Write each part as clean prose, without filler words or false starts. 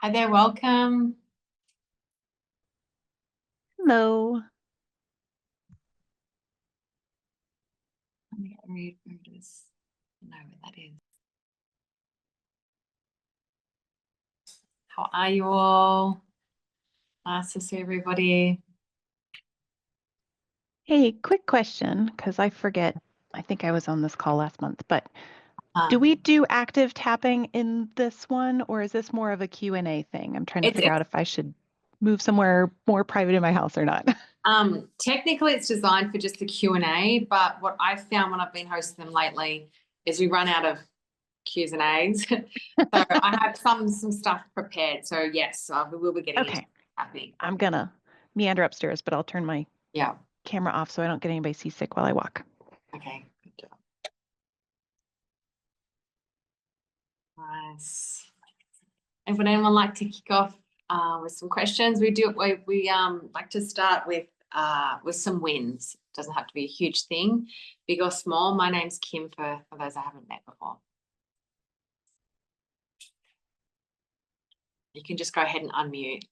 Hi there, welcome. Hello. Let me read where it is. I know what that is. How are you all? Nice to see everybody. Hey, quick question, because I forget. I think I was on this call last month, but do Um, we do active tapping in this one, or is this more of a Q&A thing? I'm trying to it's figure out if I should move somewhere more private in my house or not. technically it's designed for just the Q&A, but what I've found when I've been hosting them lately is we run out of Q's and A's. So I have some stuff prepared. So yes, we will be getting into Okay, tapping. I'm gonna meander upstairs, but I'll turn my Yeah. camera off so I don't get anybody seasick while I walk. Okay, good job. Nice. And would anyone like to kick off with some questions? We like to start with some wins. Doesn't have to be a huge thing, big or small. My name's Kim for those I haven't met before. You can just go ahead and unmute.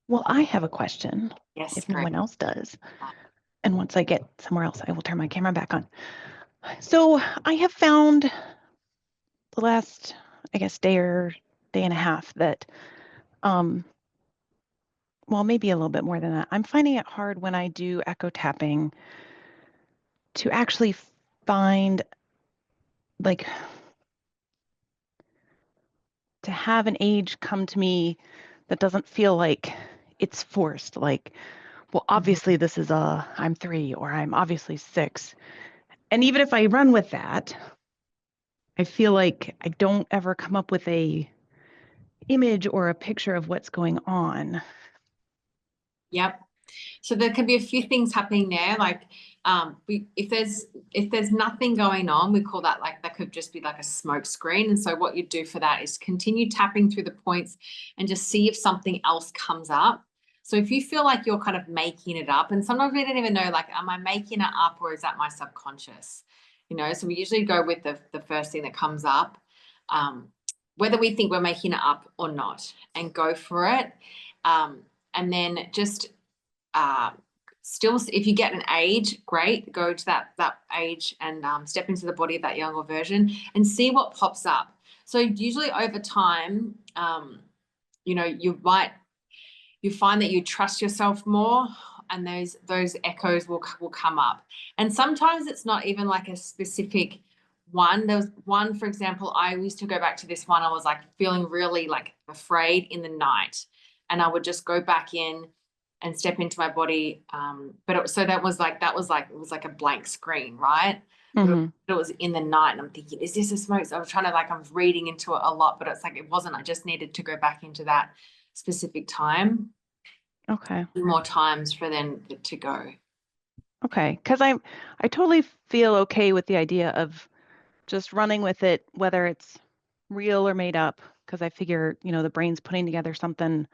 Well, I have a question, Yes, if no great. one else does. And once I get somewhere else, I will turn my camera back on. So I have found the last, I guess, day and a half that, well, maybe a little bit more than that. I'm finding it hard when I do echo tapping to actually find, like, to have an age come to me that doesn't feel like it's forced. Like, well, obviously this is I'm 3 or I'm obviously 6. And even if I run with that, I feel like I don't ever come up with a image or a picture of what's going on. Yep. So there can be a few things happening there. Like if there's nothing going on, we call that, like, that could just be like a smoke screen. And so what you do for that is continue tapping through the points and just see if something else comes up. So if you feel like you're kind of making it up, and sometimes we don't even know, like, am I making it up or is that my subconscious? So we usually go with the first thing that comes up, whether we think we're making it up or not, and go for it. And then just still, if you get an age, great, go to that age and step into the body of that younger version and see what pops up. So usually over time, you find that you trust yourself more, and those echoes will come up. And sometimes it's not even like a specific one. There was one, for example, I used to go back to this one. I was like feeling really like afraid in the night, and I would just go back in and step into my body. So that was like it was like a blank screen, right? Mm-hmm. It was in the night, and I'm thinking, is this a smoke? So I was trying to, like, I was reading into it a lot, but it's like it wasn't. I just needed to go back into that specific time. Okay. More times for them to go. Okay. Because I totally feel okay with the idea of just running with it, whether it's real or made up, because I figure, the brain's putting together something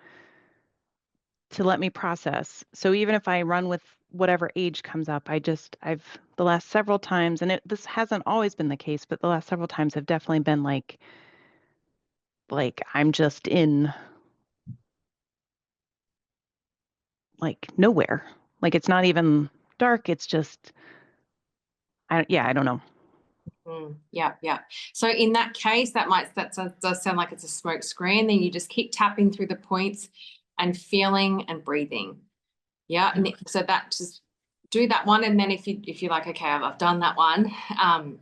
to let me process. So even if I run with whatever age comes up, I've the last several times, and this hasn't always been the case, but the last several times have definitely been like I'm just in, like, nowhere. Like, it's not even dark. It's just, I don't know. Yeah, yeah. So in that case, that does sound like it's a smoke screen. Then you just keep tapping through the points and feeling and breathing. Yeah. And so that, just do that one. And then if you're like, okay, I've done that one,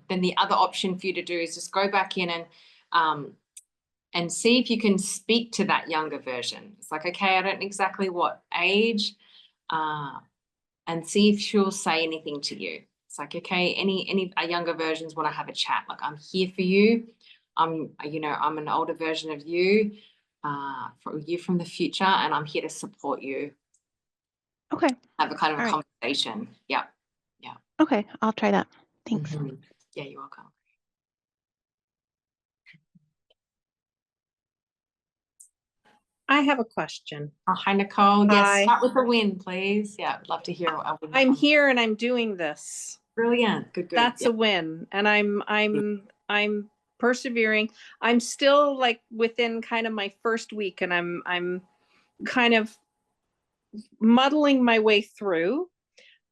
then the other option for you to do is just go back in and see if you can speak to that younger version. It's like, okay, I don't know exactly what age, and see if she'll say anything to you. It's like, okay, any younger versions want to have a chat. Like, I'm here for you. I'm an older version of you, for you from the future, and I'm here to support you. Okay. Have a kind of All a right. conversation. Yeah. Yeah. Okay. I'll try that. Thanks. Yeah, you're welcome. I have a question. Oh, hi, Nicole. Yes, Hi. start with a win, please. Yeah, I'd love to hear a win. I'm here and I'm doing this. Brilliant. Good, good. That's Yeah. a win. And I'm persevering. I'm still like within kind of my first week, and I'm kind of muddling my way through.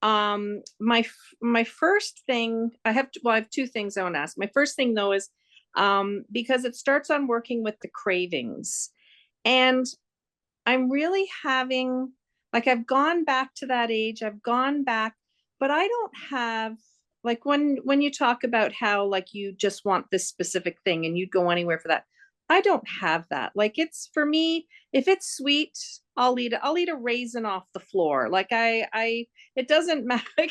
My first thing I have two things I want to ask. My first thing though is because it starts on working with the cravings, and I'm really having, like, I've gone back to that age, I've gone back, but I don't have, like, when you talk about how like you just want this specific thing and you'd go anywhere for that, I don't have that. Like, it's, for me, if it's sweet, I'll eat a raisin off the floor. Like, I it doesn't matter.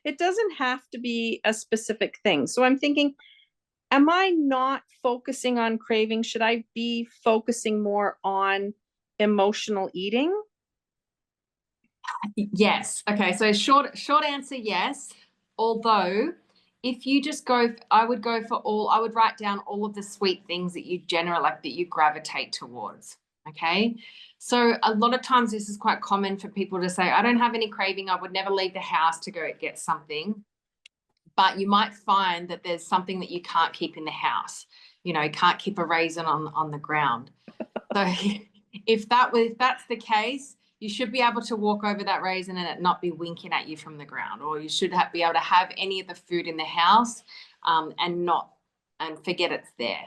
It doesn't have to be a specific thing. So I'm thinking, am I not focusing on craving? Should I be focusing more on emotional eating? Yes. Okay. So short answer, yes. Although if you just go, I would go for I would write down all of the sweet things that you generally like, that you gravitate towards. Okay. So a lot of times this is quite common for people to say, I don't have any craving. I would never leave the house to go get something. But you might find that there's something that you can't keep in the house. You know, you can't keep a raisin on the ground. So if that's the case, you should be able to walk over that raisin and it not be winking at you from the ground, or you should be able to have any of the food in the house and forget it's there.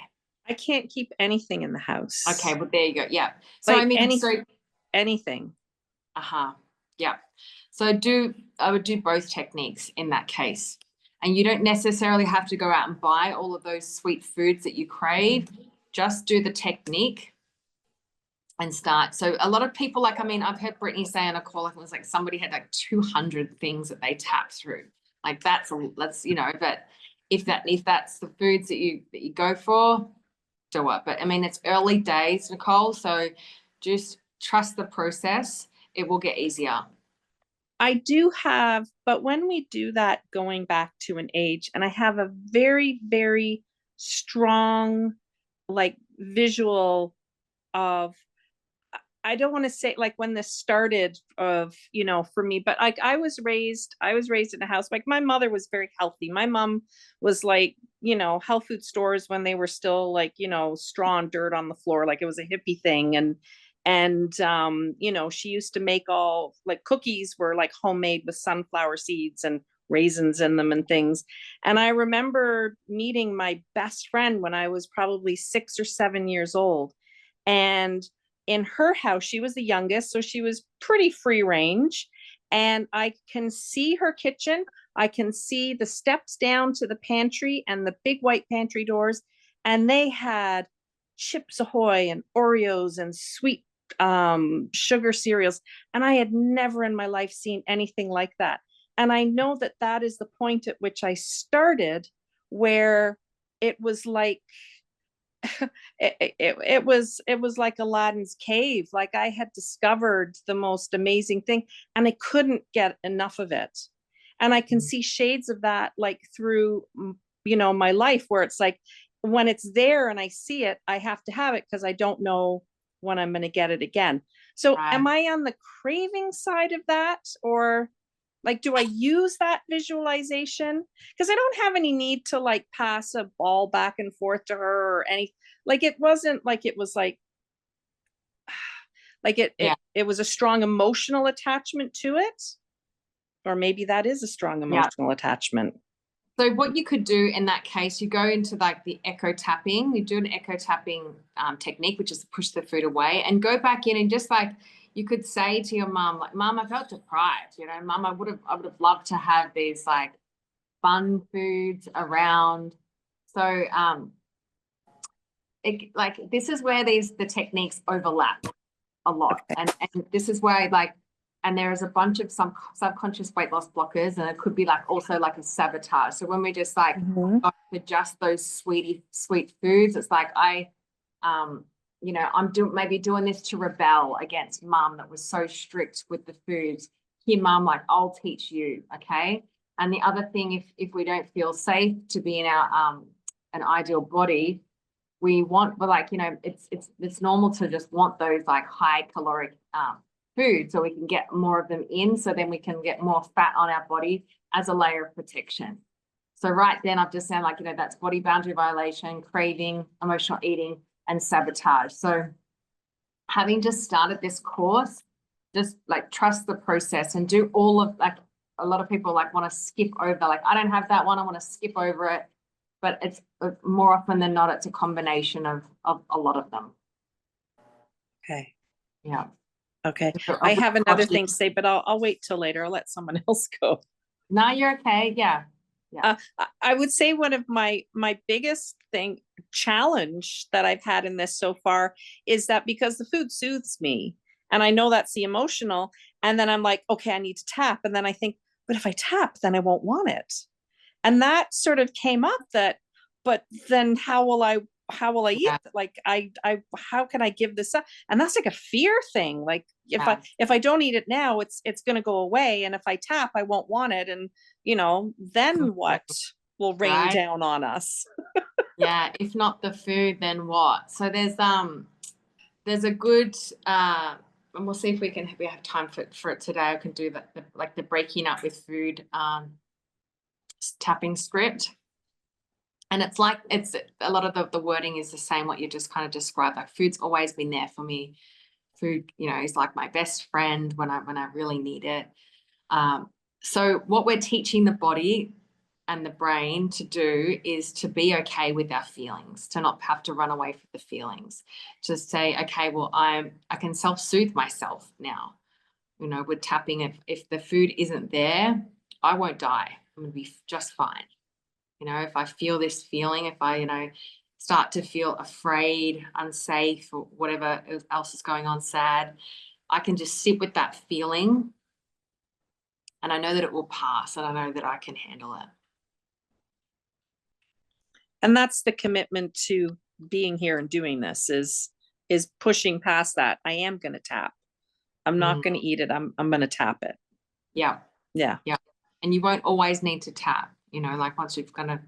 I can't keep anything in the house. Okay, well, there you go. Yeah. So Like I mean, anything. Yeah. So I would do both techniques in that case. And you don't necessarily have to go out and buy all of those sweet foods that you crave. Just do the technique and start. So a lot of people, like, I mean, I've heard Brittany say on a call, it was like somebody had like 200 things that they tapped through. Like that's, you know, but if that's the foods that you go for, do it. But I mean, it's early days, Nicole. So just trust the process. It will get easier. I do have, but when we do that, going back to an age, and I have a very, very strong, like, visual of, I don't want to say like when this started of, you know, for me, but like I was raised in a house, like my mother was very healthy. My mom was like, you know, health food stores when they were still like, you know, straw and dirt on the floor, like it was a hippie thing. And you know, she used to make all, like, cookies were like homemade with sunflower seeds and raisins in them and things. And I remember meeting my best friend when I was probably 6 or 7 years old. And in her house, she was the youngest, so she was pretty free range. And I can see her kitchen. I can see the steps down to the pantry and the big white pantry doors. And they had Chips Ahoy and Oreos and sweet sugar cereals. And I had never in my life seen anything like that. And I know that that is the point at which I started, where it was like, it was like Aladdin's cave. Like I had discovered the most amazing thing and I couldn't get enough of it. And I can see shades of that, like, through, you know, my life, where it's like when it's there and I see it, I have to have it because I don't know when I'm going to get it again. So am I on the craving side of that, or like, do I use that visualization? Because I don't have any need to like pass a ball back and forth to her or any, like, it wasn't like it was like it was a strong emotional attachment to it. Or maybe that is a strong emotional attachment. So what you could do in that case, you go into like the echo tapping, you do an echo tapping technique, which is push the food away, and go back in and just like, you could say to your mom, like, Mom, I felt deprived, you know, Mom, I would have loved to have these like fun foods around. So this is where the techniques overlap a lot. And this is where like, and there is a bunch of some subconscious weight loss blockers, and it could be like also like a sabotage. So when we just like go for just those sweet foods, it's like you know, I'm maybe doing this to rebel against Mom that was so strict with the foods. Here, Mom, like, I'll teach you, okay? And the other thing, if we don't feel safe to be in our an ideal body, we want, but like, you know, it's normal to just want those like high caloric food so we can get more of them in, so then we can get more fat on our body as a layer of protection. So right then I've just said, like, you know, that's body boundary violation, craving, emotional eating, and sabotage. So having just started this course, just like trust the process and do all of, like, a lot of people like want to skip over, like, I don't have that one, I want to skip over it. But it's more often than not, it's a combination of a lot of them. Okay. Yeah. Okay. So I have another watching- thing to say, but I'll wait till later. I'll let someone else go. No, you're okay. Yeah. I would say one of my biggest challenge that I've had in this so far is that because the food soothes me, and I know that's the emotional, and then I'm like, okay, I need to tap. And then I think, but if I tap, then I won't want it. And that sort of came up that, but then how will I eat? Yeah. Like how can I give this up? And that's like a fear thing. Like Yeah. if I don't eat it now, it's going to go away. And if I tap, I won't want it. And then what will rain Right. down on us? Yeah. If not the food, then what? So there's a good, and we'll see if we have time for it today. I can do the breaking up with food, tapping script. And it's like, it's a lot of the wording is the same, what you just kind of described. Like, food's always been there for me. Food, is like my best friend when I really need it. So what we're teaching the body and the brain to do is to be okay with our feelings, to not have to run away from the feelings. Just say, okay, well, I can self-soothe myself now. With tapping, if the food isn't there, I won't die. I'm going to be just fine. If I feel this feeling, if I, start to feel afraid, unsafe, or whatever else is going on, sad, I can just sit with that feeling, and I know that it will pass, and I know that I can handle it. And that's the commitment to being here and doing this is pushing past that. I am going to tap. I'm not going to eat it. I'm going to tap it. Yeah. Yeah. Yeah. And you won't always need to tap, like once you've kind of,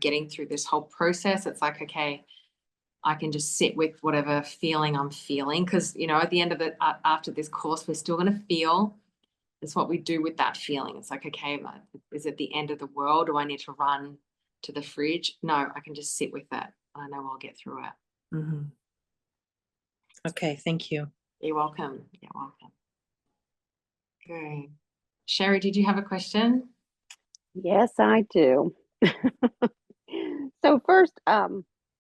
getting through this whole process, it's like, okay, I can just sit with whatever feeling I'm feeling. Cause at the end of it, after this course, we're still going to feel. It's what we do with that feeling. It's like, okay, is it the end of the world? Do I need to run to the fridge? No, I can just sit with it. I know I'll get through it. Mm-hmm. Okay. Thank you. You're welcome. You're welcome. Good. Sherry, did you have a question? Yes, I do. So first,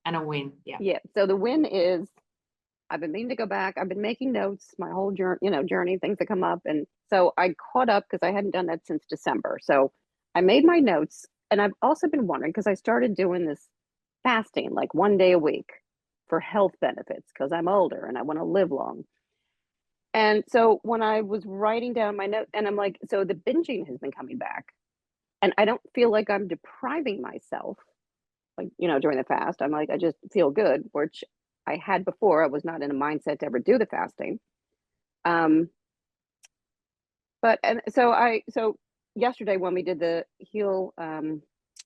And a win. Yeah. yeah, so the win is I've been meaning to go back. I've been making notes my whole journey, things that come up. And so I caught up because I hadn't done that since December. So I made my notes, and I've also been wondering because I started doing this fasting like 1 day a week for health benefits because I'm older and I want to live long. And so when I was writing down my note, and I'm like, so the binging has been coming back, and I don't feel like I'm depriving myself, like, during the fast. I'm like, I just feel good, which I had before. I was not in a mindset to ever do the fasting. So yesterday when we did the heal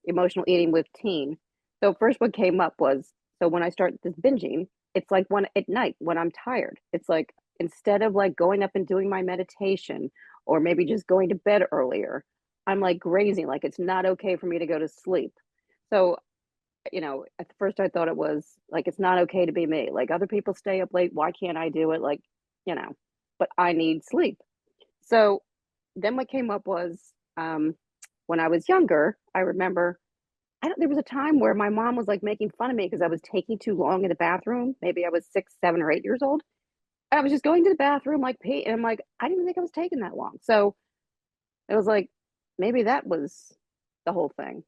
emotional eating with Teen, so first what came up was, so when I start this binging, it's like one at night when I'm tired. It's like, instead of like going up and doing my meditation or maybe just going to bed earlier, I'm like grazing, like it's not okay for me to go to sleep. So, at first I thought it was like, it's not okay to be me. Like, other people stay up late. Why can't I do it? Like, but I need sleep. So then what came up was, when I was younger, I remember there was a time where my mom was like making fun of me because I was taking too long in the bathroom. Maybe I was 6, 7, or 8 years old. And I was just going to the bathroom, like, pee, and I'm like, I didn't even think I was taking that long. So it was like, maybe that was the whole thing,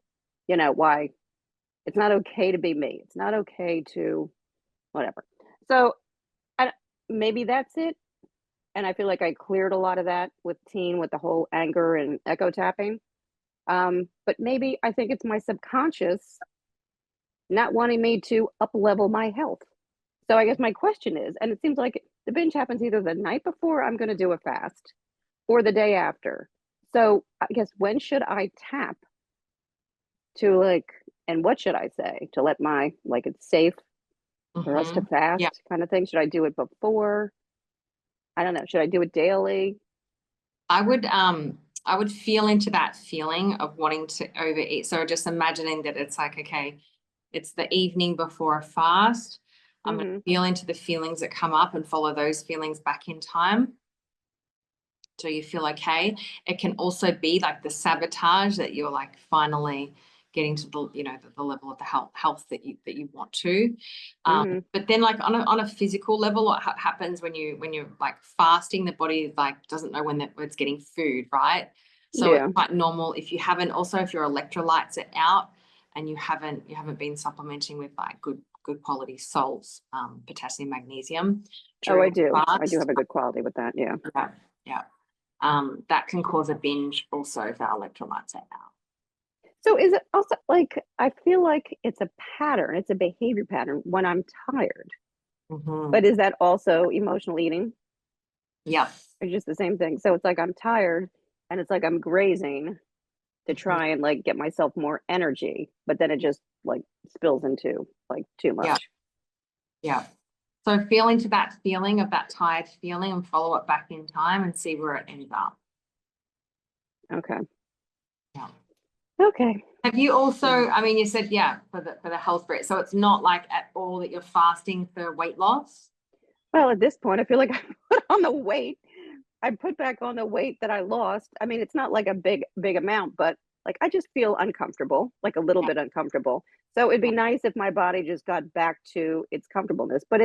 why it's not okay to be me. It's not okay to whatever. So maybe that's it. And I feel like I cleared a lot of that with Teen, with the whole anger and echo tapping. But maybe I think it's my subconscious not wanting me to up level my health. So I guess my question is, and it seems like the binge happens either the night before I'm going to do a fast or the day after. So I guess, when should I tap to, like, and what should I say to let my, like, it's safe for us to fast kind of thing? Should I do it before? I don't know. Should I do it daily? I would feel into that feeling of wanting to overeat. So just imagining that it's like, okay, it's the evening before a fast. I'm going to feel into the feelings that come up and follow those feelings back in time. So you feel okay. It can also be like the sabotage that you're like finally getting to the, you know, the level of the health that you want to. But then like on a physical level, what happens when you're like fasting, the body like doesn't know when it's getting food, right? So it's quite normal if you haven't, also if your electrolytes are out and you haven't been supplementing with like good quality salts, potassium, magnesium. Oh, I do. I do have a good quality with that. Yeah. Yeah. That can cause a binge also if our electrolytes are out. So is it also like, I feel like it's a pattern, it's a behavior pattern when I'm tired, but is that also emotional eating? Yeah. It's just the same thing. So it's like I'm tired and it's like I'm grazing to try and like get myself more energy, but then it just like spills into like too much. Yeah. So feel into that feeling of that tired feeling and follow it back in time and see where it ends up. Okay. Yeah. Okay. Have you also, I mean, you said, yeah, for the health for it. So it's not like at all that you're fasting for weight loss? Well, at this point, I feel like I put on the weight. I put back on the weight that I lost. I mean, it's not like a big amount, but like I just feel uncomfortable, like a little bit uncomfortable. So it'd be nice if my body just got back to its comfortableness. But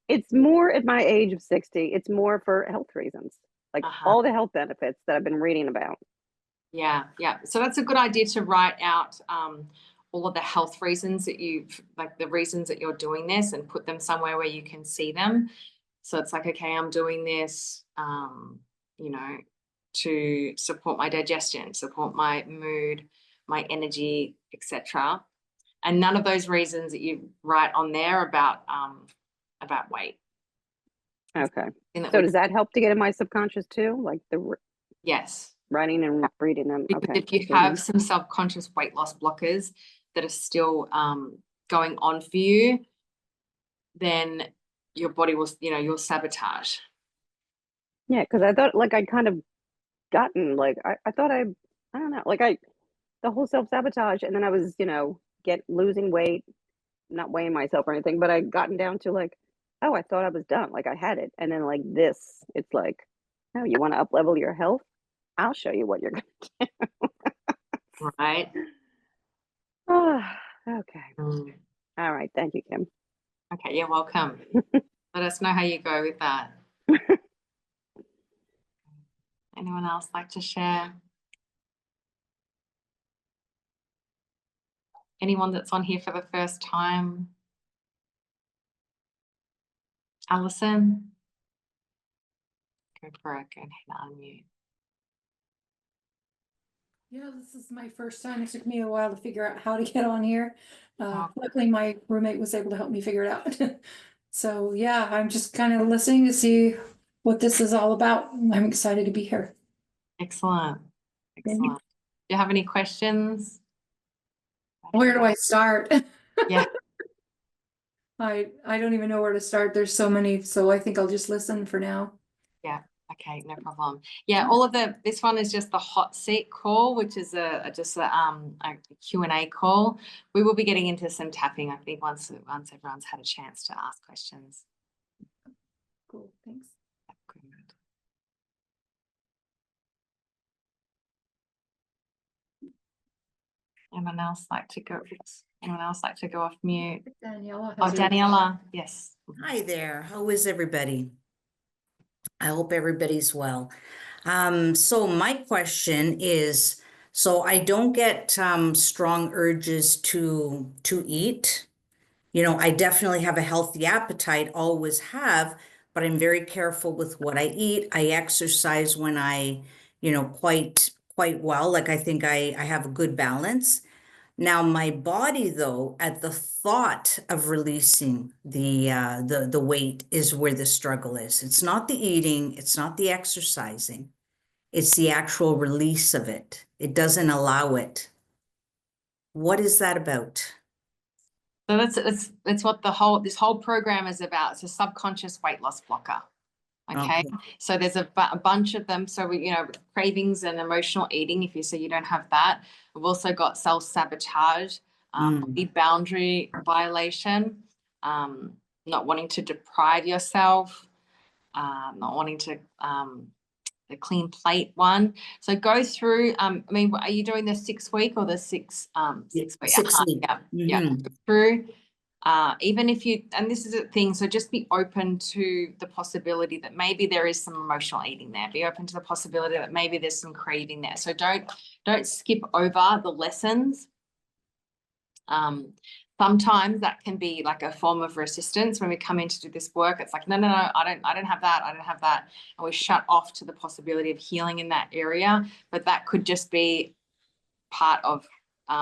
it's more at my age of 60, it's more for health reasons, like all the health benefits that I've been reading about. Yeah. So that's a good idea to write out all of the health reasons that the reasons that you're doing this and put them somewhere where you can see them. So it's like, okay, I'm doing this, you know, to support my digestion, support my mood, my energy, etc. And none of those reasons that you write on there about weight. Okay. So does that help to get in my subconscious too? Like yes. Writing and reading them. Because Okay. if you have some subconscious weight loss blockers that are still going on for you, then your body will, you know, you'll sabotage. Yeah, because I thought like I'd kind of gotten like I thought I don't know, like the whole self-sabotage, and then I was, you know, losing weight, not weighing myself or anything, but I gotten down to like, oh, I thought I was done, like I had it. And then like this, it's like, oh, you want to up level your health? I'll show you what you're gonna do. Right. Oh, okay. All right. Thank you, Kim. Okay, you're welcome. Let us know how you go with that. Anyone else like to share? Anyone that's on here for the first time? Alison? Go for it. Go ahead and unmute. Yeah, this is my first time. It took me a while to figure out how to get on here. Luckily, my roommate was able to help me figure it out. So yeah, I'm just kind of listening to see what this is all about. I'm excited to be here. Excellent. Do you have any questions? Where do I start? Yeah. I don't even know where to start. There's so many, so I think I'll just listen for now. Yeah. Okay, no problem. Yeah, all of this one is just the hot seat call, which is a Q&A call. We will be getting into some tapping, I think, once everyone's had a chance to ask questions. Cool, thanks. Good. Anyone else like to go? Anyone else like to go off mute? Daniela. Oh, Daniela, yes. Hi there. How is everybody? I hope everybody's well. So my question is, so I don't get strong urges to eat. You know, I definitely have a healthy appetite, always have, but I'm very careful with what I eat. I exercise when I, you know, quite well. Like I think I have a good balance. Now, my body, though, at the thought of releasing the weight is where the struggle is. It's not the eating, it's not the exercising, it's the actual release of it. It doesn't allow it. What is that about? So that's what this whole program is about. It's a subconscious weight loss blocker. Okay. So there's a bunch of them. So we, cravings and emotional eating, if you say you don't have that. We've also got self-sabotage, body boundary violation, not wanting to deprive yourself, not wanting to, the clean plate one. So go through, are you doing the 6 week or the 6 week? 6 week. Yeah. Go through. Even if you, and this is a thing, so just be open to the possibility that maybe there is some emotional eating there. Be open to the possibility that maybe there's some craving there. So don't skip over the lessons. Sometimes that can be like a form of resistance when we come in to do this work. It's like, no, I don't have that. I don't have that. And we shut off to the possibility of healing in that area. But that could just be part of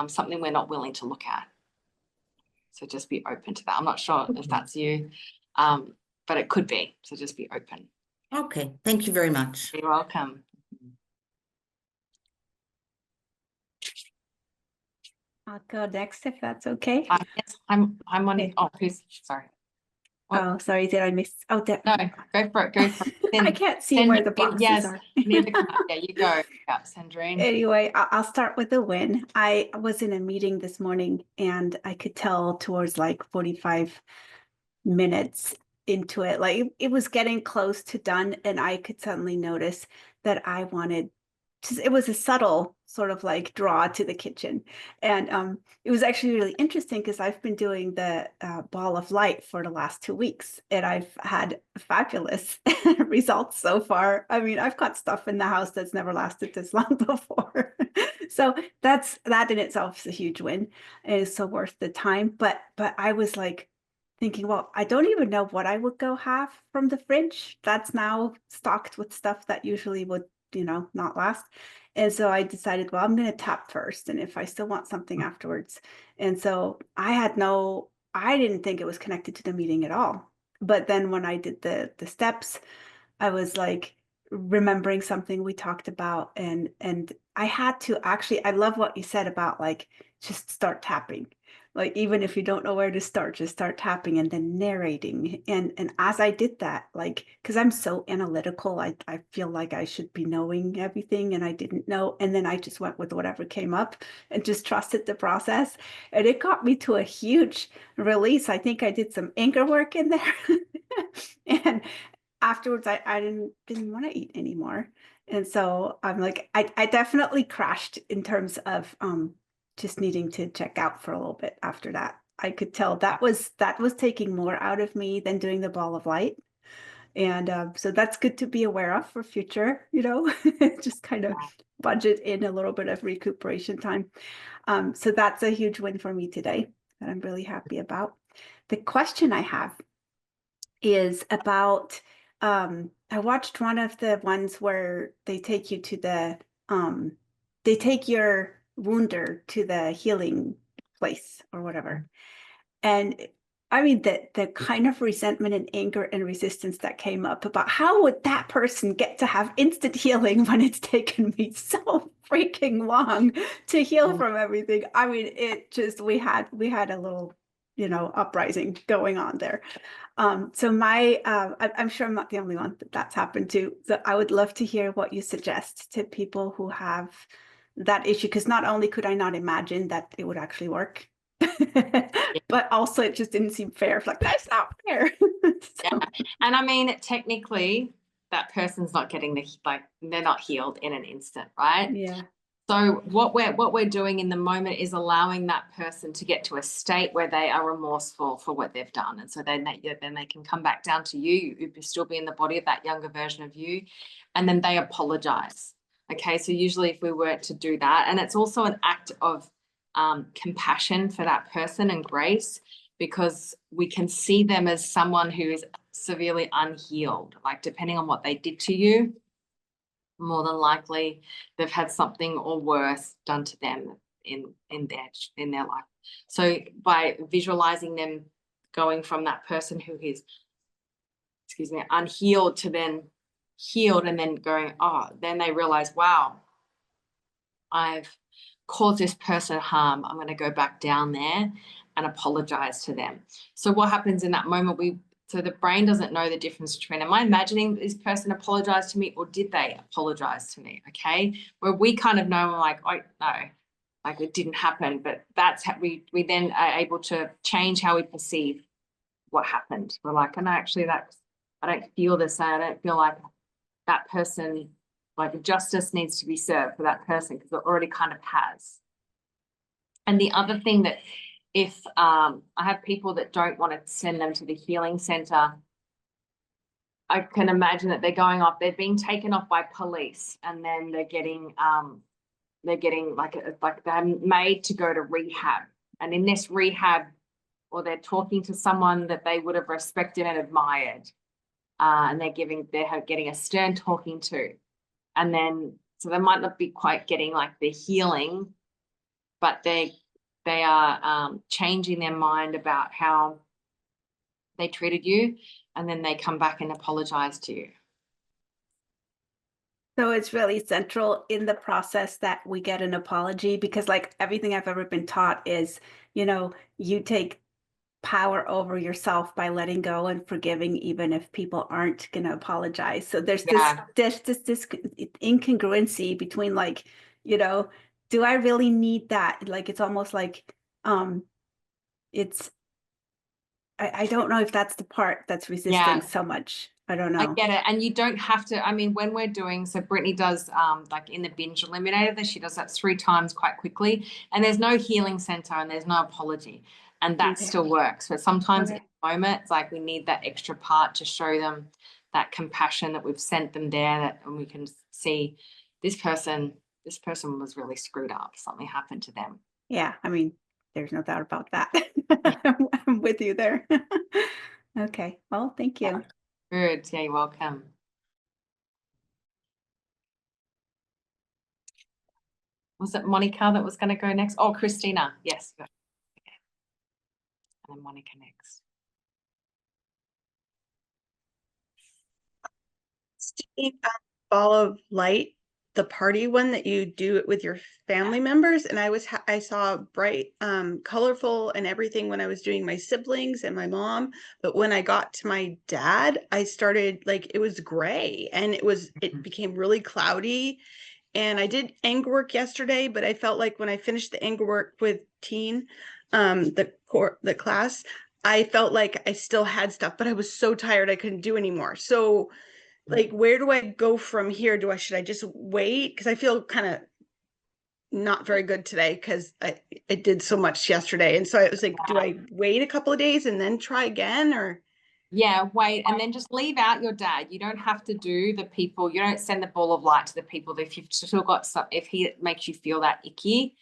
something we're not willing to look at. So just be open to that. I'm not sure if that's you, but it could be. So just be open. Okay. Thank you very much. You're welcome. I'll go next if that's okay. Yes, I'm on. Okay. Oh, please. Sorry. What? Oh, sorry, did I miss? Oh, there. No, go for it. Go for it. I can't see where the boxes yes, are. Need to come up. Yeah, you go. Yeah, Sandrine. Anyway, I'll start with the win. I was in a meeting this morning and I could tell towards like 45 minutes into it, like it was getting close to done, and I could suddenly notice that I wanted to, it was a subtle sort of like draw to the kitchen. And it was actually really interesting because I've been doing the ball of light for the last 2 weeks and I've had fabulous results so far. I mean, I've got stuff in the house that's never lasted this long before. So that in itself is a huge win. And it's so worth the time. But I was like thinking, well, I don't even know what I would go have from the fridge. That's now stocked with stuff that usually would, not last. And so I decided, well, I'm going to tap first. And if I still want something afterwards. And so I didn't think it was connected to the meeting at all. But then when I did the steps, I was like remembering something we talked about. And I had to actually, I love what you said about like, just start tapping. Like, even if you don't know where to start, just start tapping and then narrating. And as I did that, like, because I'm so analytical, I feel like I should be knowing everything and I didn't know. And then I just went with whatever came up and just trusted the process. And it got me to a huge release. I think I did some anchor work in there. And afterwards, I didn't want to eat anymore. And so I'm like, I definitely crashed in terms of just needing to check out for a little bit after that. I could tell that was taking more out of me than doing the ball of light. And so that's good to be aware of for future, just kind of budget in a little bit of recuperation time. So that's a huge win for me today that I'm really happy about. The question I have is about, I watched one of the ones where they take you to the, they take your wounder to the healing place or whatever. And I mean, the kind of resentment and anger and resistance that came up about how would that person get to have instant healing when it's taken me so freaking long to heal from everything. I mean, it just, we had a little, uprising going on there. So I'm sure I'm not the only one that's happened to. So I would love to hear what you suggest to people who have that issue, because not only could I not imagine that it would actually work, but also it just didn't seem fair. Like, that's not fair. Yeah. And I mean, technically, that person's not getting they're not healed in an instant, right? Yeah. So what we're doing in the moment is allowing that person to get to a state where they are remorseful for what they've done, and so then they can come back down to you. You'd still be in the body of that younger version of you, and then they apologize. Okay, so usually if we were to do that, and it's also an act of compassion for that person and grace, because we can see them as someone who is severely unhealed. Like, depending on what they did to you, more than likely they've had something or worse done to them in their life. So by visualizing them going from that person who is, unhealed to then healed, and then going, then they realize, wow, I've caused this person harm. I'm going to go back down there and apologize to them. So what happens in that moment, So the brain doesn't know the difference between, am I imagining this person apologized to me or did they apologize to me? Okay. Where we kind of know, we're like, oh, no, like it didn't happen. But that's how we then are able to change how we perceive what happened. We're like, oh, no, actually I don't feel this. I don't feel like that person, like justice needs to be served for that person because it already kind of has. And the other thing that if I have people that don't want to send them to the healing center, I can imagine that they're going off, they're being taken off by police, and then they're getting like they're made to go to rehab. And in this rehab, or they're talking to someone that they would have respected and admired. And they're getting a stern talking to. And then, so they might not be quite getting like the healing, but they are changing their mind about how they treated you, and then they come back and apologize to you. So it's really central in the process that we get an apology, because like everything I've ever been taught is, you take power over yourself by letting go and forgiving, even if people aren't going to apologize. So there's this incongruency between like, do I really need that? Like, it's almost like, I don't know if that's the part that's resisting so much. I don't know. I get it. And you don't have to, I mean, when we're doing, so Brittany does like in the binge eliminator, that she does that 3 times quite quickly, and there's no healing center and there's no apology, and that still works. But sometimes in the moment, it's like we need that extra part to show them that compassion that we've sent them there, and we can see this person was really screwed up. Something happened to them. Yeah. I mean, there's no doubt about that. I'm with you there. Okay. Well, thank you. Good. Yeah, you're welcome. Was it Monica that was going to go next? Oh, Christina. Yes. Okay. And then Monica next. Steve, Ball of Light, the party one that you do it with your family members, and I saw bright, colorful and everything when I was doing my siblings and my mom, but when I got to my dad, I started like it was gray, and it became really cloudy. And I did anger work yesterday, but I felt like when I finished the anger work with teen, the class, I felt like I still had stuff, but I was so tired I couldn't do anymore. So like, where do I go from here? Should I just wait? Because I feel kind of not very good today because I did so much yesterday. And so I was like, do I wait a couple of days and then try again, or? Yeah, wait, and then just leave out your dad. You don't have to do the people. You don't send the ball of light to the people. If you've still got some, if he makes you feel that icky,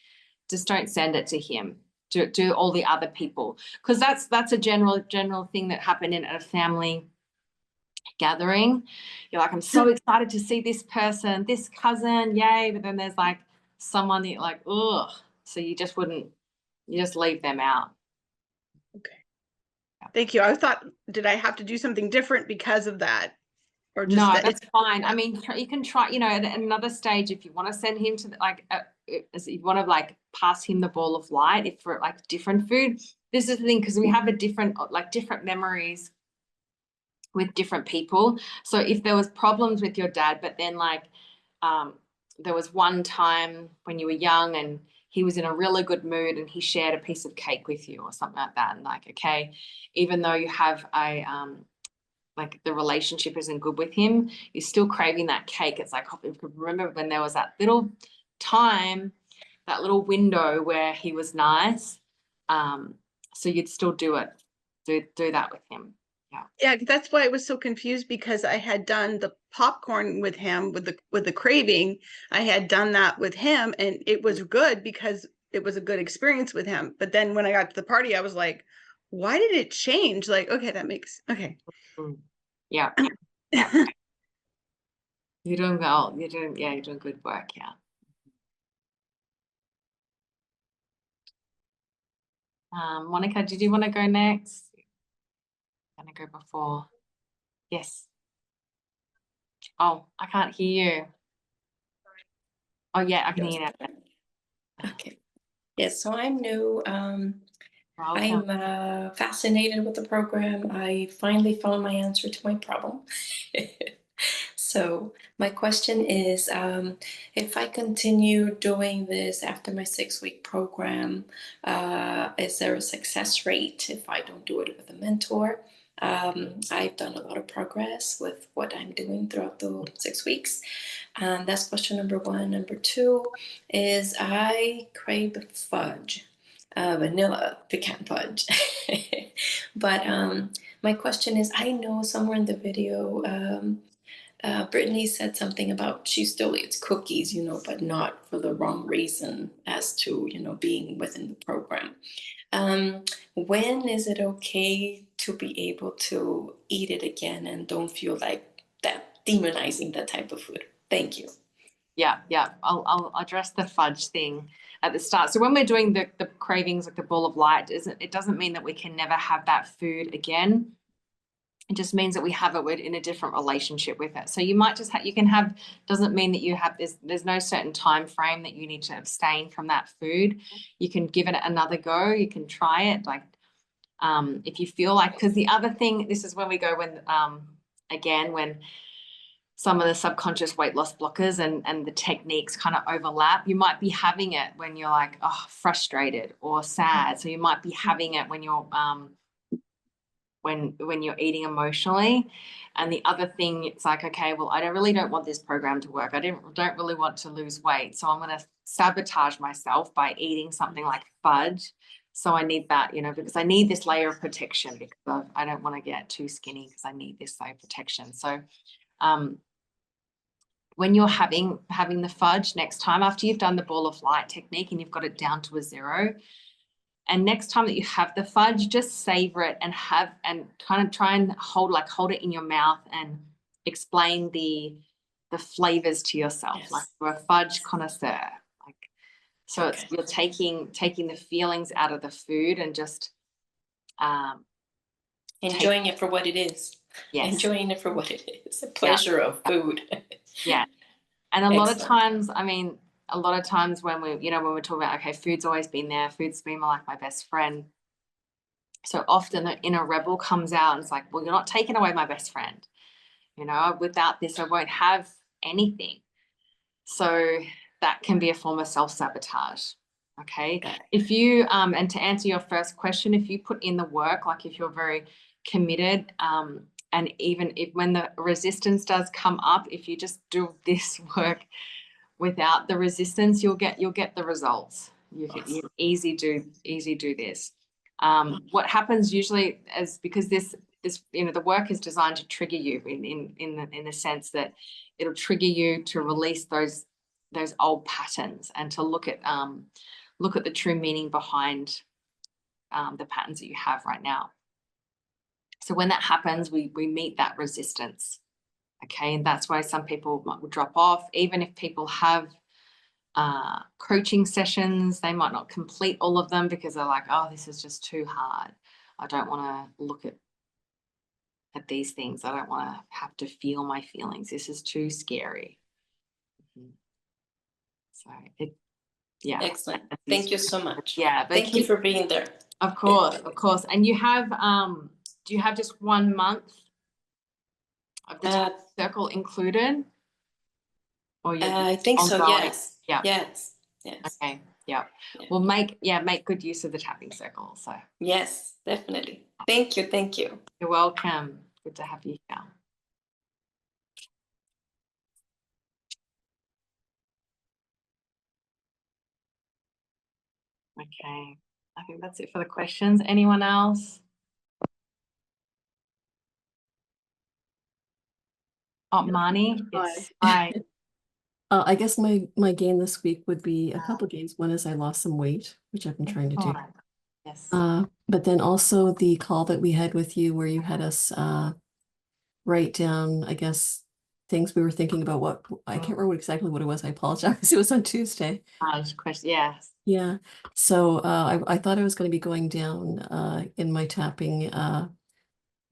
just don't send it to him. Do all the other people, because that's a general thing that happened in a family gathering. You're like, I'm so excited to see this person, this cousin, yay, but then there's like someone that you're like, ugh, so you just leave them out. Okay, thank you. I thought, did I have to do something different because of that, or just no, that's fine. I mean, you can try, at another stage, if you want to send him to if you want to like pass him the ball of light, if for like different food. This is the thing, because we have different memories with different people. So if there was problems with your dad, but then like there was one time when you were young and he was in a really good mood and he shared a piece of cake with you or something like that, and like, okay, even though you have a like the relationship isn't good with him, you're still craving that cake. It's like, remember when there was that little time, that little window where he was nice, so you'd still do that with him. Yeah, that's why I was so confused, because I had done the popcorn with him with the craving. I had done that with him, and it was good because it was a good experience with him. But then when I got to the party, I was like, why did it change? Like, okay, that makes okay. Yeah. You're doing well. You're doing good work. Yeah. Monica, did you want to go next? I'm gonna go before. Yes. Oh, I can't hear you. Oh yeah, I can hear you now. Okay. Yes, so I'm new. Welcome. I'm fascinated with the program. I finally found my answer to my problem. So my question is, if I continue doing this after my 6-week program, is there a success rate if I don't do it with a mentor? I've done a lot of progress with what I'm doing throughout the 6 weeks. That's question number 1. Number 2 is I crave fudge. Vanilla pecan fudge. But my question is, I know somewhere in the video, Brittany said something about she still eats cookies, but not for the wrong reason as to, being within the program. When is it okay to be able to eat it again and don't feel like that demonizing that type of food? Thank you. Yeah. I'll address the fudge thing at the start. So when we're doing the cravings, like the ball of light, it doesn't mean that we can never have that food again. It just means that we have it in a different relationship with it. So you might just doesn't mean that you have there's no certain time frame that you need to abstain from that food. You can give it another go. You can try it, like if you feel like, because the other thing, this is when we go when some of the subconscious weight loss blockers and the techniques kind of overlap. You might be having it when you're like, frustrated or sad. So you might be having it when you're when you're eating emotionally. And the other thing, it's like, okay, well, I don't want this program to work. I don't really want to lose weight. So I'm going to sabotage myself by eating something like fudge. So I need that, because I need this layer of protection, because I don't want to get too skinny, because I need this layer of protection. So when you're having the fudge next time, after you've done the ball of light technique and you've got it down to a 0, and next time that you have the fudge, just savor it and kind of try and hold it in your mouth and explain the flavors to yourself, Yes. like you're a fudge connoisseur. So Okay. you're taking the feelings out of the food and just Enjoying it for what it is. Yes. Enjoying it for what it is. The pleasure of food. Yeah. And a lot of Excellent. times when we're talking about, okay, food's always been there, food's been like my best friend. So often the inner rebel comes out and it's like, well, you're not taking away my best friend. Without this, I won't have anything. So that can be a form of self-sabotage. Okay. Got it. If you, and to answer your first question, if you put in the work, like if you're very committed, and even when the resistance does come up, if you just do this work without the resistance, you'll get the results. You easy do this. What happens usually is, because this the work is designed to trigger you in the sense that it'll trigger you to release those old patterns and to look at the true meaning behind the patterns that you have right now. So when that happens, we meet that resistance. Okay, and that's why some people will drop off. Even if people have coaching sessions, they might not complete all of them because they're like, oh, this is just too hard. I don't want to look at these things. I don't want to have to feel my feelings. This is too scary. So Excellent. Thank you so much. Yeah, thank you for being there. Of course. And you have do you have just 1 month of the tapping circle included? Or I think so. ongoing? Yes. Yeah. Yes. Okay. Yeah. Yeah. Well, make good use of the tapping circle. So Yes, definitely. Thank you. Thank you. you're welcome. Good to have you here. Okay. I think that's it for the questions. Anyone else? Oh, Marnie. Yes. Hi. I guess my gain this week would be a couple gains. One is I lost some weight, which I've been trying to do. Oh, yes. But then also the call that we had with you where you had us write down, I guess, things we were thinking about. What I can't remember exactly what it was. I apologize. It was on Tuesday. Yes. Yeah. So I thought I was going to be going down in my tapping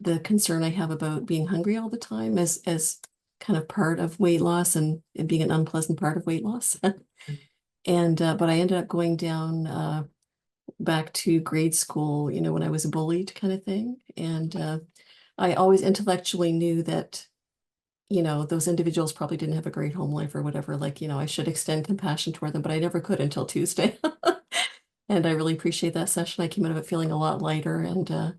the concern I have about being hungry all the time as kind of part of weight loss and being an unpleasant part of weight loss. And but I ended up going down back to grade school, you know, when I was bullied kind of thing. And I always intellectually knew that, you know, those individuals probably didn't have a great home life or whatever. Like, you know, I should extend compassion toward them, but I never could until Tuesday. And I really appreciate that session. I came out of it feeling a lot lighter and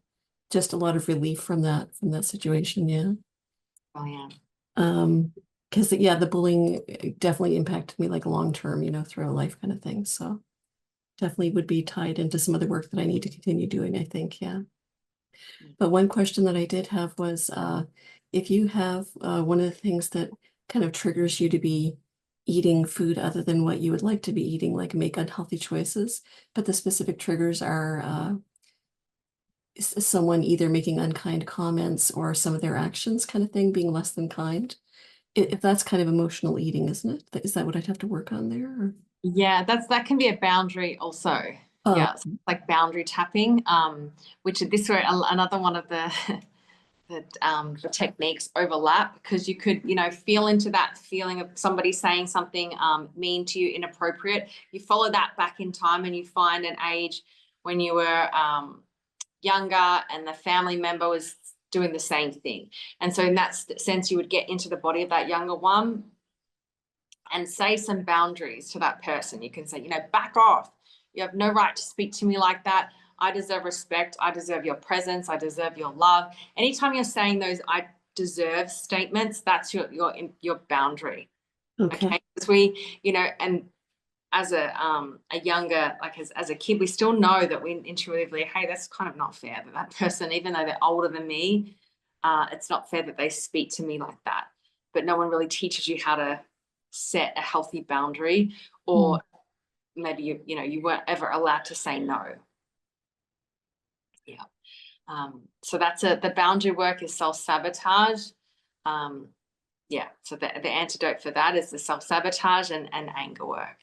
just a lot of relief from that situation. Yeah. Brilliant. Because yeah, the bullying definitely impacted me like long term, you know, throughout life kind of thing. So definitely would be tied into some other work that I need to continue doing, I think. Yeah. But one question that I did have was if you have one of the things that kind of triggers you to be eating food other than what you would like to be eating, like make unhealthy choices, but the specific triggers are someone either making unkind comments or some of their actions kind of thing being less than kind. If that's kind of emotional eating, isn't it? Is that what I'd have to work on there? Or? Yeah, that can be a boundary also. Yeah, it's like boundary tapping, which this were another one of the the techniques overlap, because you could, you know, feel into that feeling of somebody saying something mean to you, inappropriate. You follow that back in time and you find an age when you were younger and the family member was doing the same thing. And so in that sense, you would get into the body of that younger one and say some boundaries to that person. You can say, you know, back off. You have no right to speak to me like that. I deserve respect. I deserve your presence. I deserve your love. Anytime you're saying those I deserve statements, that's your boundary. Okay. Because we, you know, and as a younger, like as a kid, we still know that we intuitively, hey, that's kind of not fair that person, even though they're older than me, it's not fair that they speak to me like that. But no one really teaches you how to set a healthy boundary, or maybe you know you weren't ever allowed to say no. Yeah. So that's the boundary work is self-sabotage. Yeah. So the antidote for that is the self-sabotage and anger work.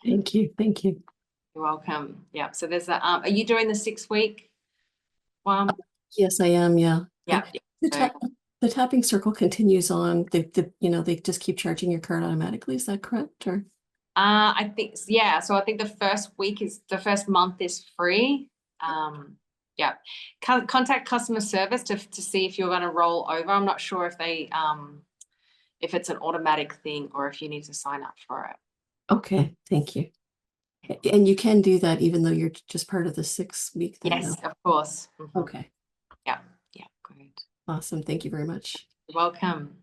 Thank you. Thank you. You're welcome. Yeah. So there's a are you doing the 6-week one? Yes, I am. Yeah. Yeah. The tapping circle continues on. You know, they just keep charging your card automatically. Is that correct? Or I think, yeah. So I think the first month is free. Yeah. Contact customer service to see if you're going to roll over. I'm not sure if they if it's an automatic thing or if you need to sign up for it. Okay, thank you. And you can do that even though you're just part of the 6-week thing. Yes, of course. Okay. Yeah. Yeah. Great. Awesome. Thank you very much. You're welcome.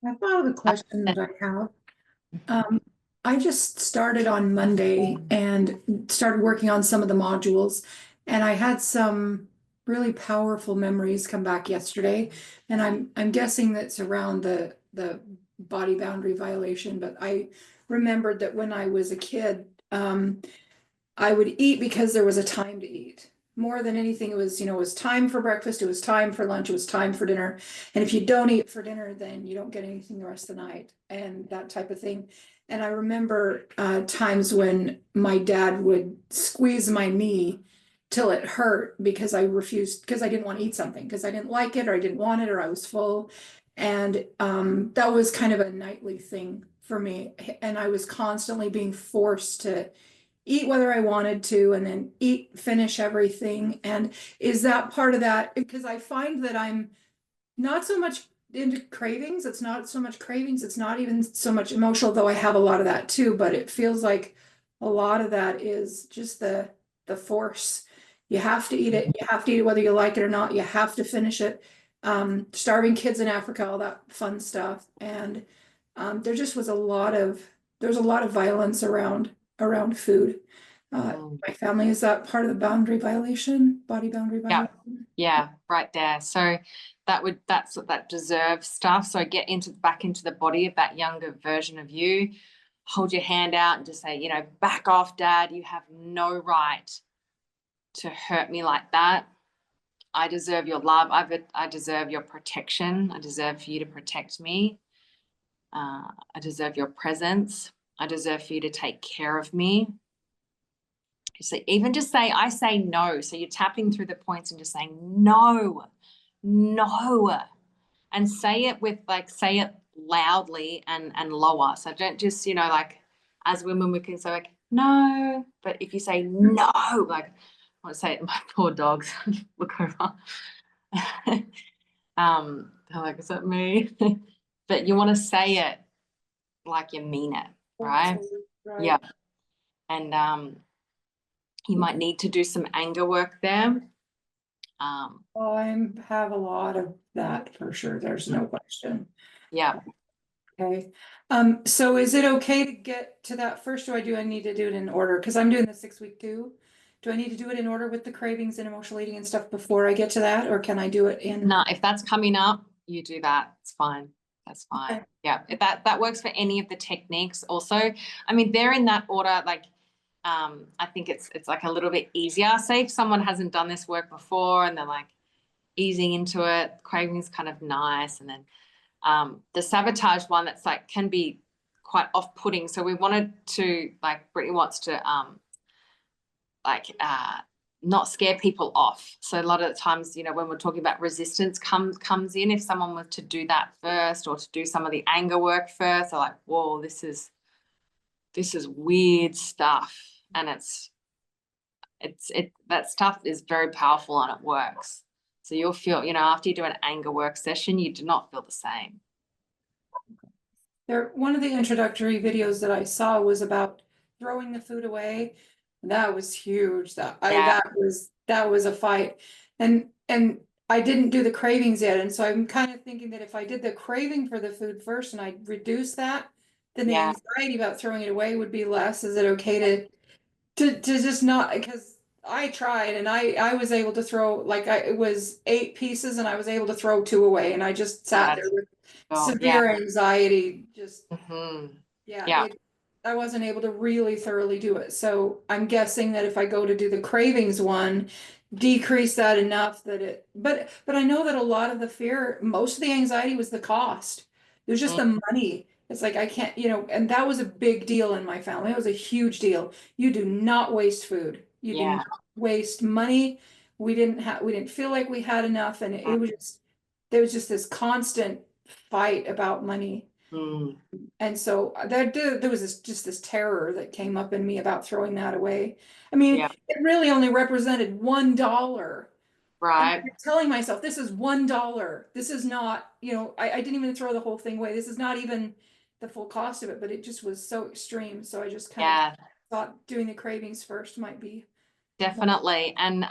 I thought of a question that I have. I just started on Monday and started working on some of the modules, and I had some really powerful memories come back yesterday, and I'm guessing that's around the body boundary violation, but I remembered that when I was a kid, I would eat because there was a time to eat. More than anything, it was, you know, it was time for breakfast, it was time for lunch, it was time for dinner. And if you don't eat for dinner, then you don't get anything the rest of the night and that type of thing. And I remember times when my dad would squeeze my knee till it hurt because I refused, because I didn't want to eat something, because I didn't like it or I didn't want it or I was full. And that was kind of a nightly thing for me. And I was constantly being forced to eat whether I wanted to, and then finish everything. And is that part of that? Because I find that I'm not so much into cravings. It's not so much cravings. It's not even so much emotional, though I have a lot of that too, but it feels like a lot of that is just the force. You have to eat it. You have to eat it whether you like it or not. You have to finish it. Starving kids in Africa, all that fun stuff. And there just was there's a lot of violence around food. My family, is that part of the boundary violation, body boundary violation? Yeah, right there. So that's that deserve stuff. So get back into the body of that younger version of you. Hold your hand out and just say, you know, back off, Dad. You have no right to hurt me like that. I deserve your love. I deserve your protection. I deserve for you to protect me. I deserve your presence. I deserve for you to take care of me. So even just say, I say no. So you're tapping through the points and just saying no, no. And say it with say it loudly and lower. So don't just, you know, like as women we can say like no, but if you say no, like I want to say it to my poor dogs, look over. They're like, is that me? But you want to say it like you mean it, right? Right. Yeah. And you might need to do some anger work there. I have a lot of that for sure. There's no question. Yeah. Okay. So is it okay to get to that first? I need to do it in order? Because I'm doing the 6-week too. Do I need to do it in order with the cravings and emotional eating and stuff before I get to that, or can I do it in? No, if that's coming up, you do that. It's fine. That's fine. Okay. Yeah. If that works for any of the techniques also. I mean, they're in that order, like I think it's like a little bit easier. Say if someone hasn't done this work before and they're like easing into it, craving's kind of nice. And then the sabotage one that's like can be quite off-putting. So we wanted to, like Brittany wants to not scare people off. So a lot of the times, you know, when we're talking about resistance comes in, if someone was to do that first or to do some of the anger work first, they're like, whoa, this is weird stuff. And that stuff is very powerful and it works. So you'll feel, you know, after you do an anger work session, you do not feel the same. One of the introductory videos that I saw was about throwing the food away. That was huge. That was a fight. And I didn't do the cravings yet. And so I'm kind of thinking that if I did the craving for the food first and I reduce that, then the anxiety about throwing it away would be less. Is it okay to just not, because I tried and I was able to throw, like it was 8 pieces and I was able to throw 2 away, and I just sat there with severe anxiety. Just I wasn't able to really thoroughly do it. So I'm guessing that if I go to do the cravings one, decrease that enough that it, but I know that a lot of the fear, most of the anxiety was the cost. It was just the money. It's like, I can't, you know, and that was a big deal in my family. It was a huge deal. You do not waste food. You do not waste money. We didn't feel like we had enough. And it was just, there was just this constant fight about money. And so there was this terror that came up in me about throwing that away. I mean, it really only represented $1. Right. And I'm telling myself, this is $1. This is not, you know, I didn't even throw the whole thing away. This is not even the full cost of it, but it just was so extreme. So I just kind of thought doing the cravings first might be. Definitely. And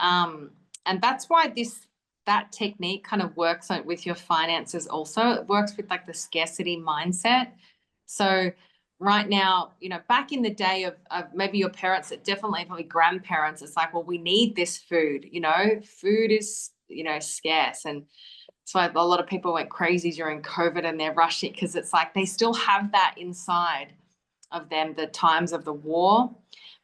that's why that technique kind of works with your finances also. It works with like the scarcity mindset. So right now, you know, back in the day of maybe your parents, definitely probably grandparents, it's like, well, we need this food, you know, food is, you know, scarce. And so a lot of people went crazy during COVID and they're rushing because it's like they still have that inside of them, the times of the war.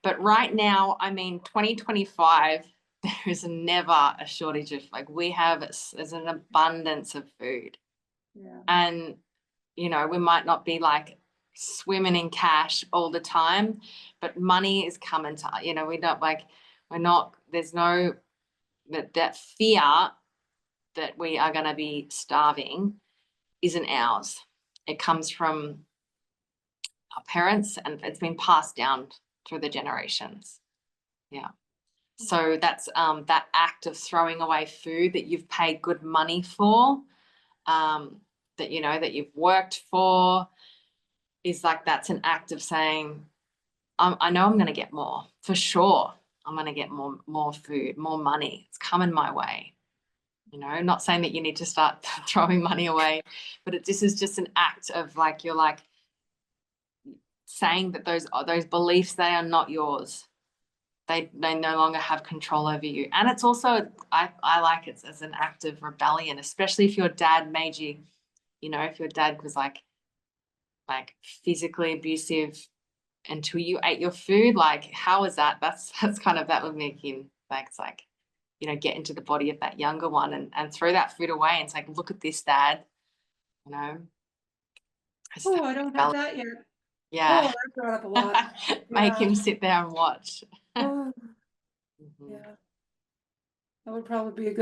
But right now, I mean, 2025, there is never a shortage of, like, there's an abundance of food. Yeah. And, you know, we might not be like swimming in cash all the time, but money is coming to, you know, there's no, that fear that we are going to be starving isn't ours. It comes from our parents and it's been passed down through the generations. Yeah. So that's that act of throwing away food that you've paid good money for, that, you know, that you've worked for, is like, that's an act of saying, I know I'm going to get more for sure. I'm going to get more food, more money. It's coming my way. You know, not saying that you need to start throwing money away, but this is just an act of like, you're like saying that those beliefs, they are not yours. They no longer have control over you. And it's also, I like it as an act of rebellion, especially if your dad made you, you know, if your dad was like physically abusive until you ate your food, like, how is that? That's kind of, that would make him like, it's like, you know, get into the body of that younger one and throw that food away and it's like, look at this, Dad, you know. Oh, I don't have that yet. Yeah. Oh, that brought up a lot. Make him sit there and watch. Oh, yeah. That would probably be a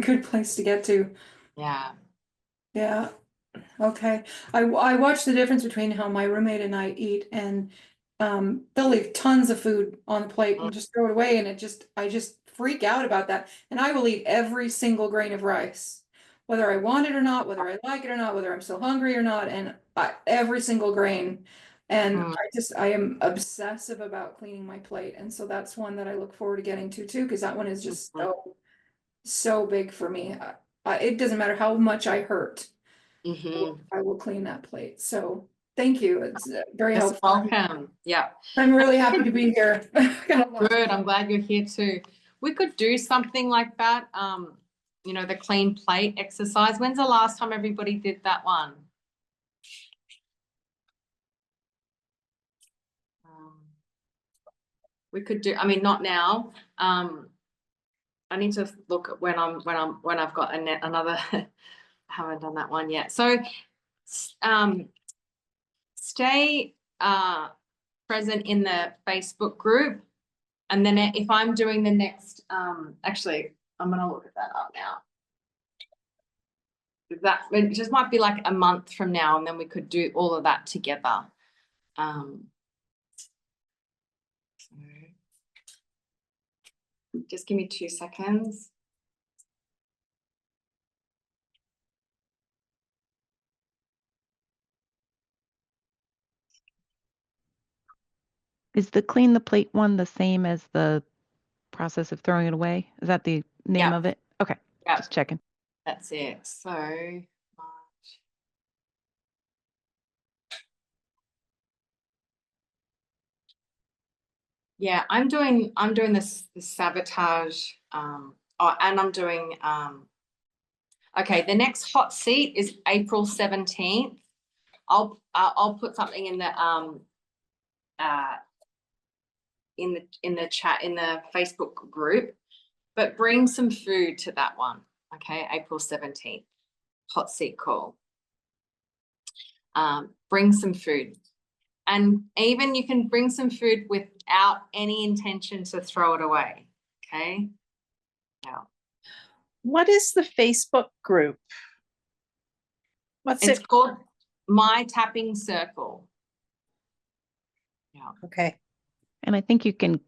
good place to get to. Yeah. Yeah. Okay, I watch the difference between how my roommate and I eat, and they'll leave tons of food on the plate and just throw it away, and I just freak out about that. And I will eat every single grain of rice, whether I want it or not, whether I like it or not, whether I'm still hungry or not, and every single grain. And I am obsessive about cleaning my plate, and so that's one that I look forward to getting to too, because that one is just so big for me. It doesn't matter how much I hurt. I will clean that plate. So thank you. It's very You're helpful. welcome. Yeah. I'm really happy to be here. Good. I'm glad you're here too. We could do something like that. You know, the clean plate exercise. When's the last time everybody did that one? We could do, I mean, not now. I need to look at when I've got another, I haven't done that one yet. So stay present in the Facebook group. And then if I'm doing the next, actually, I'm going to look at that up now. That it just might be like a month from now, and then we could do all of that together. Just give me 2 seconds. Is the clean the plate one the same as the process of throwing it away? Is that the name of it? Okay, just checking. That's it. So yeah, I'm doing this sabotage. And I'm doing okay, the next hot seat is April 17th. I'll put something in the chat in the Facebook group, but bring some food to that one. Okay, April 17th, hot seat call. Bring some food. And even you can bring some food without any intention to throw it away. Okay. Yeah. What is the Facebook group? It's called My Tapping Circle. Yeah. Okay. And I think you can,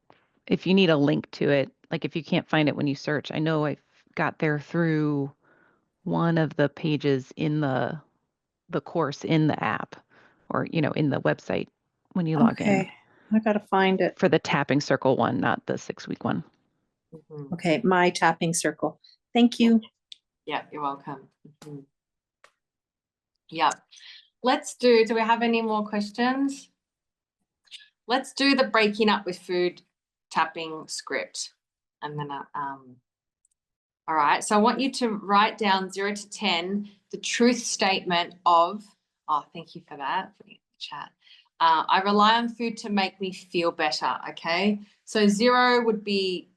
if you need a link to it, like if you can't find it when you search, I know I got there through one of the pages in the course in the app, or, you know, in the website when you log in. I got to find it. For the tapping circle one, not the 6-week one. Okay, My Tapping Circle. Thank you. Yeah, you're welcome. Yeah. Do we have any more questions? Let's do the breaking up with food tapping script. And then, all right. So I want you to write down 0 to 10, the truth statement of, oh, thank you for that. Putting it in the chat. I rely on food to make me feel better. Okay. So 0 would be,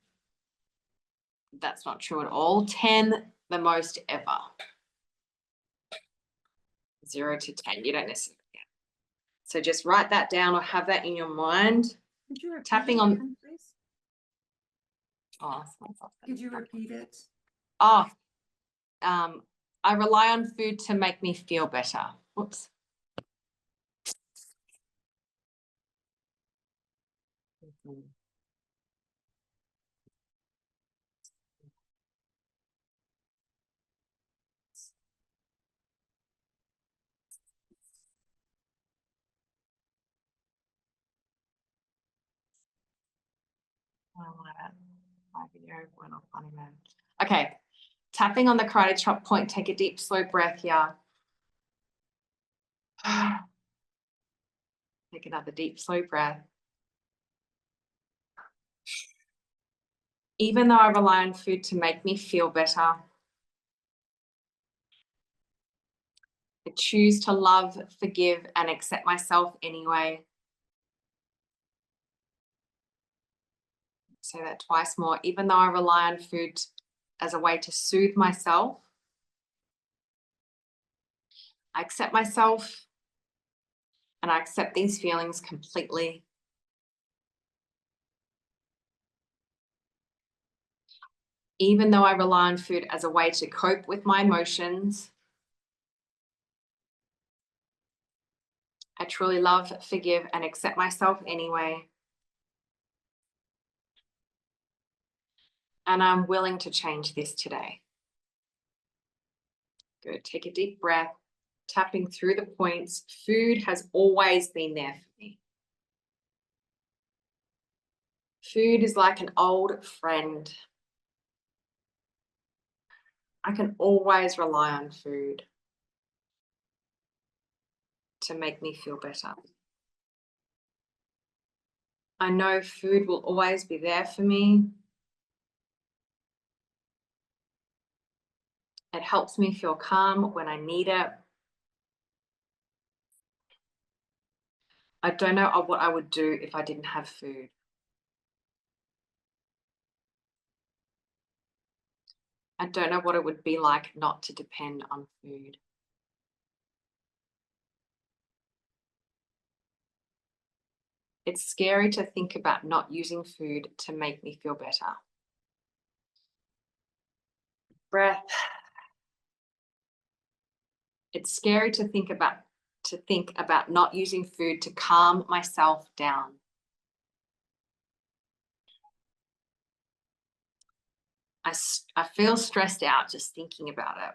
that's not true at all. 10, the most ever. 0 to 10. You don't necessarily. Yeah. So just write that down or have that in your mind. Could you repeat Tapping it on. again, please? Oh, could you repeat it? Oh, I rely on food to make me feel better. Whoops. Okay, tapping on the karate chop point, take a deep, slow breath here. Take another deep, slow breath. Even though I rely on food to make me feel better, I choose to love, forgive, and accept myself anyway. Say that twice more. Even though I rely on food as a way to soothe myself, I accept myself and I accept these feelings completely. Even though I rely on food as a way to cope with my emotions, I truly love, forgive, and accept myself anyway. And I'm willing to change this today. Good. Take a deep breath, tapping through the points. Food has always been there for me. Food is like an old friend. I can always rely on food to make me feel better. I know food will always be there for me. It helps me feel calm when I need it. I don't know what I would do if I didn't have food. I don't know what it would be like not to depend on food. It's scary to think about not using food to make me feel better. Breath. It's scary to think about not using food to calm myself down. I feel stressed out just thinking about it.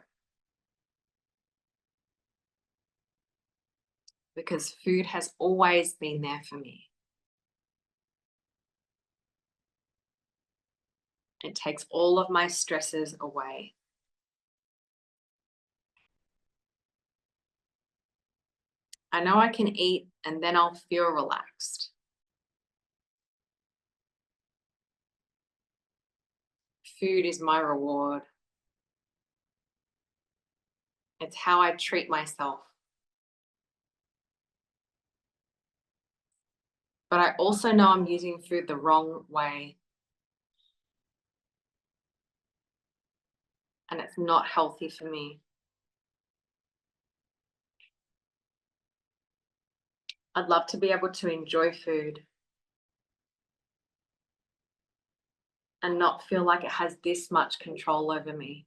Because food has always been there for me. It takes all of my stresses away. I know I can eat and then I'll feel relaxed. Food is my reward. It's how I treat myself. But I also know I'm using food the wrong way. And it's not healthy for me. I'd love to be able to enjoy food and not feel like it has this much control over me.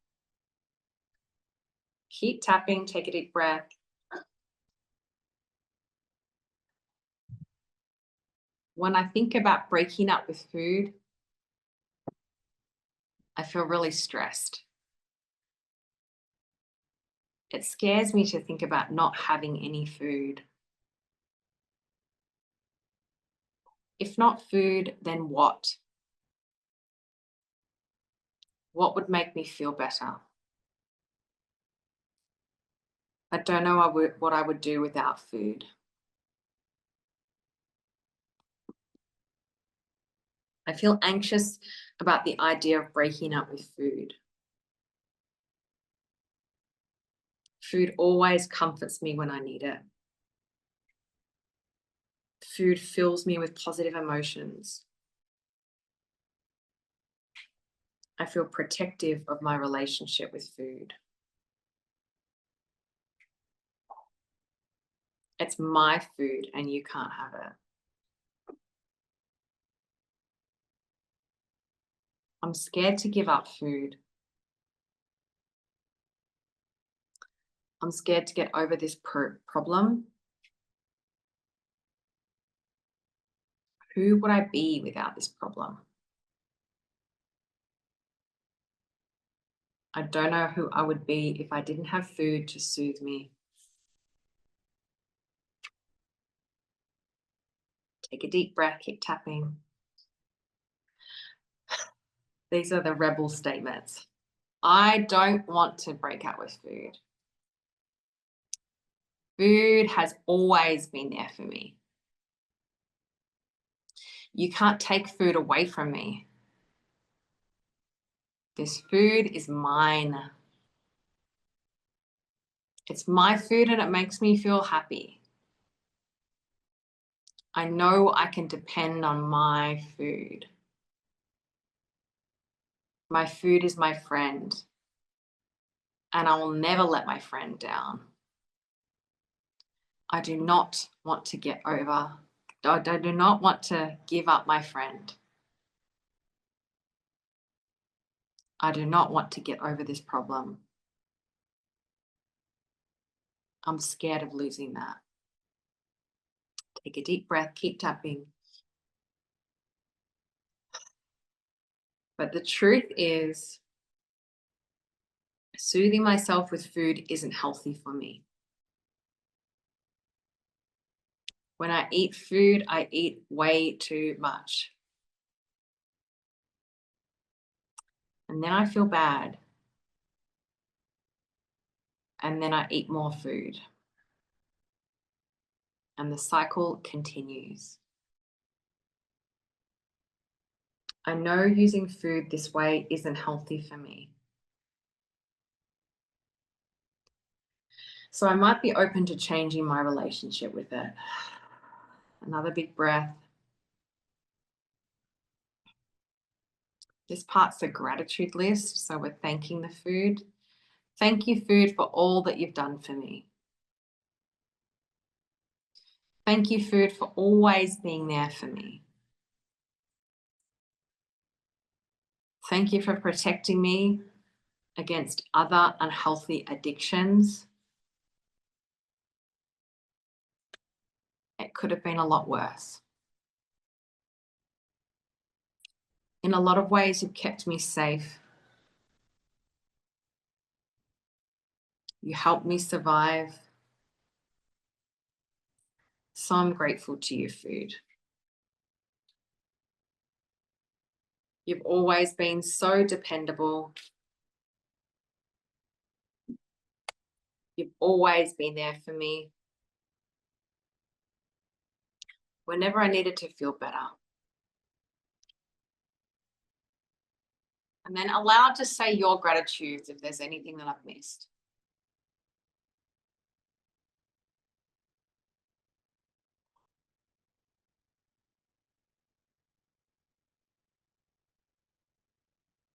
Keep tapping, take a deep breath. When I think about breaking up with food, I feel really stressed. It scares me to think about not having any food. If not food, then what? What would make me feel better? I don't know what I would do without food. I feel anxious about the idea of breaking up with food. Food always comforts me when I need it. Food fills me with positive emotions. I feel protective of my relationship with food. It's my food and you can't have it. I'm scared to give up food. I'm scared to get over this problem. Who would I be without this problem? I don't know who I would be if I didn't have food to soothe me. Take a deep breath, keep tapping. These are the rebel statements. I don't want to break up with food. Food has always been there for me. You can't take food away from me. This food is mine. It's my food and it makes me feel happy. I know I can depend on my food. My food is my friend. And I will never let my friend down. I do not want to I do not want to give up my friend. I do not want to get over this problem. I'm scared of losing that. Take a deep breath, keep tapping. But the truth is, soothing myself with food isn't healthy for me. When I eat food, I eat way too much. And then I feel bad. And then I eat more food. And the cycle continues. I know using food this way isn't healthy for me. So I might be open to changing my relationship with it. Another big breath. This part's the gratitude list. So we're thanking the food. Thank you, food, for all that you've done for me. Thank you, food, for always being there for me. Thank you for protecting me against other unhealthy addictions. It could have been a lot worse. In a lot of ways, you've kept me safe. You helped me survive. So I'm grateful to you, food. You've always been so dependable. You've always been there for me. Whenever I needed to feel better. And then allow to say your gratitudes if there's anything that I've missed.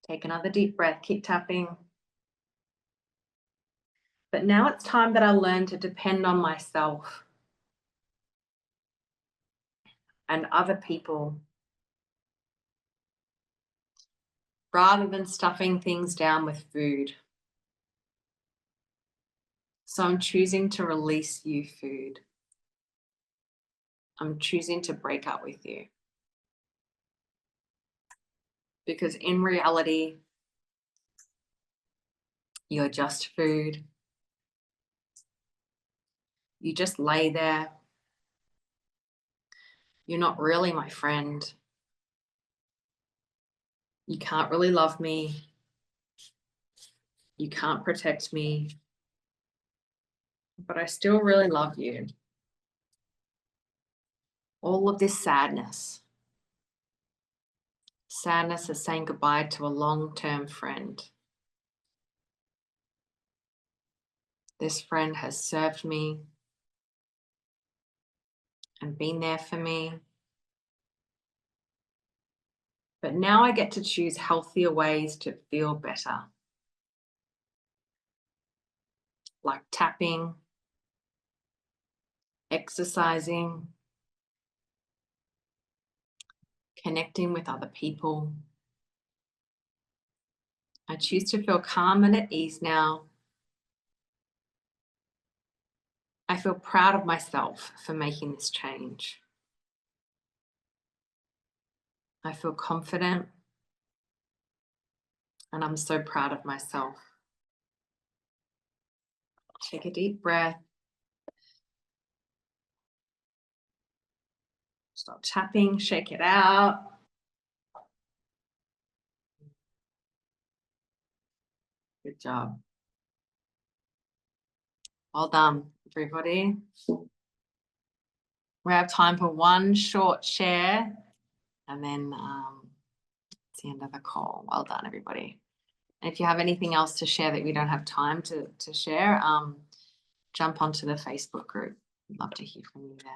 Take another deep breath, keep tapping. But now it's time that I learn to depend on myself and other people rather than stuffing things down with food. So I'm choosing to release you, food. I'm choosing to break up with you. Because in reality, you're just food. You just lay there. You're not really my friend. You can't really love me. You can't protect me. But I still really love you. All of this sadness. Sadness is saying goodbye to a long-term friend. This friend has served me and been there for me. But now I get to choose healthier ways to feel better. Like tapping, exercising, connecting with other people. I choose to feel calm and at ease now. I feel proud of myself for making this change. I feel confident and I'm so proud of myself. Take a deep breath. Stop tapping, shake it out. Good job. Well done, everybody. We have time for one short share and then it's the end of the call. Well done, everybody. And if you have anything else to share that we don't have time to share, jump onto the Facebook group. We'd love to hear from you there.